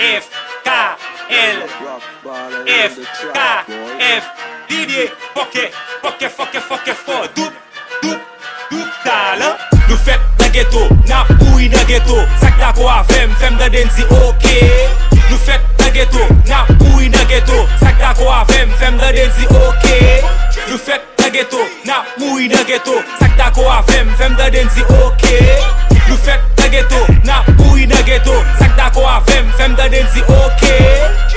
F, K, L, F, K, F, Didier, Fokke, fort, doup, talent. Nous fête dans ghetto, n'a pouille dans ghetto, sac d'ako avem, femme de denzi, ok. Nous fête dans ghetto, n'a pouille dans ghetto, sac d'ako avem, femme de denzi, ok. Nous fête dans ghetto, n'a pouille dans ghetto, sac d'ako avem, femme de denzi, ok. Nous fête dans ghetto, n'a pouille dans ghetto, sac d'ako avem, femme de denzi, ok.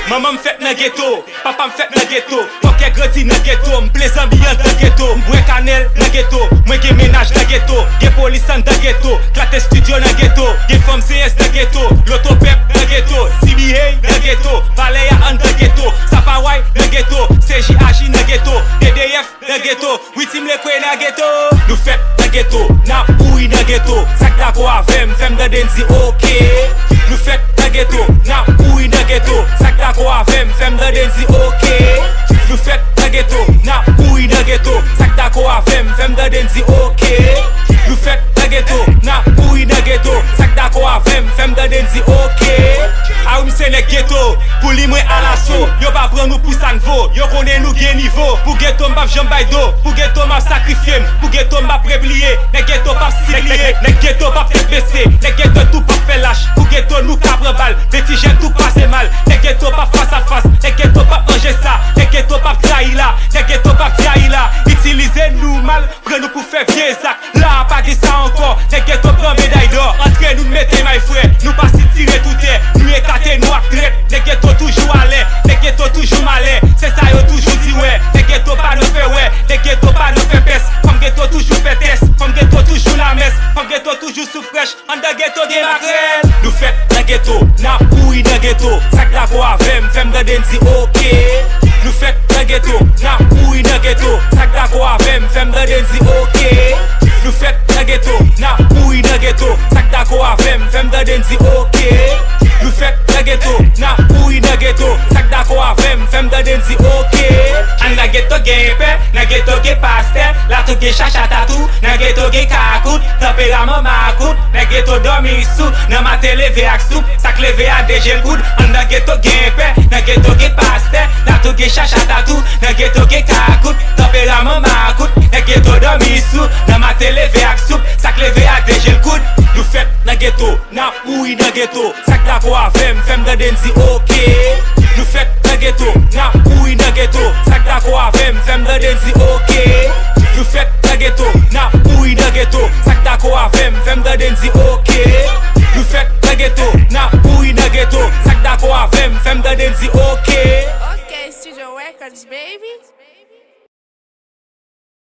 Maman me fait dans ghetto, papa me fait dans ghetto, Fokke grandi dans ghetto, m'plaise ambiance dans ghetto, m'bois cannelle dans ghetto, moi qui ménage dans ghetto, qui police dans ghetto, clate studio dans ghetto, qui femme CS dans ghetto, l'autopep dans ghetto, CBA dans ghetto, Valaya dans ghetto, Sapawai dans ghetto, CJAJ dans ghetto, DDF dans ghetto, Witim le kwe dans ghetto. Nous fête dans ghetto, n'a pouille dans ghetto, sac d'ako avem, femme de denzi, ok. Nous fête dans ghetto, n'a pouille dans ghetto, sac d'ako avem, femme de denzi, ok. Nous fête dans ghetto, n'a pouille dans ghetto, sac d'ako avem, femme de denzi, ok. Nous fête dans ghetto, n'a pouille dans ghetto, sac d'ako avem, femme de denzi, ok. A ou m'se nek ghetto, pour li mwen à l'assaut, yo pa pran nou pou sa n'vo, yo konnen nou gen niveau. Pour ghetto m'bap jambay do, pour ghetto m'ap sakrifiem, pour ghetto m'ap preplié, nek ghetto pap siblié, nek ghetto pap tête baissé, nek ghetto tout pap fait lâche, pour ghetto nous cabre balle, petit jeune tout passe mal, nek ghetto pap face à face, nek ghetto pap manger ça, nek ghetto pap trahi là, nek ghetto pap trahi là, utilisez nous mal, pren nous pour faire vieux sac, là pas dit ça encore, nek ghetto prend médaille d'or, entre nous mettez my frère, nous pas si tirer tout est, nous écarter nous traite, nek ghetto toujours à l'air, nek ghetto toujours malais, c'est ça yo toujours dit ouais, nek ghetto pas nous fait ouais, nek ghetto pas nous fait peste, comme ghetto toujours fait test, comme ghetto toujours la messe, comme ghetto toujours sous fraîche, en de ghetto des magrelles. Nous fête dans ghetto, n'a pouille dans ghetto, sac d'ako avem, femme de denzi, ok. Nous fête dans ghetto, n'a pouille dans ghetto, sac d'ako avem, femme de denzi, ok. Nous fête dans ghetto, n'a pouille dans ghetto, sac d'ako avem, femme de denzi, ok. Nous fête dans ghetto, n'a pouille dans ghetto, sac d'ako avem, femme de denzi, ok. An na ghetto gen pe, na ghetto gen paste, la tout gen chacha tatou, na ghetto gen kakout, tempérament makout, na ghetto dormi sou, na matin levé ak soup, sak levé a deje l'koud. An na ghetto gen pe, na ghetto gen paste, la tout gen chacha tatou, na ghetto gen kakout, tempérament makout, na ghetto dormi sou, na matin levé ak soup, sak levé a deje l'koud. Nous fête na ghetto, na pouille na ghetto, sac d'ako avem, femme de denzi, ok. Nous fête na ghetto, na pouille na ghetto, sac d'ako avem, femme de denzi, ok. Nous fête na ghetto, na pouille na ghetto, sac d'ako avem, femme de denzi, ok.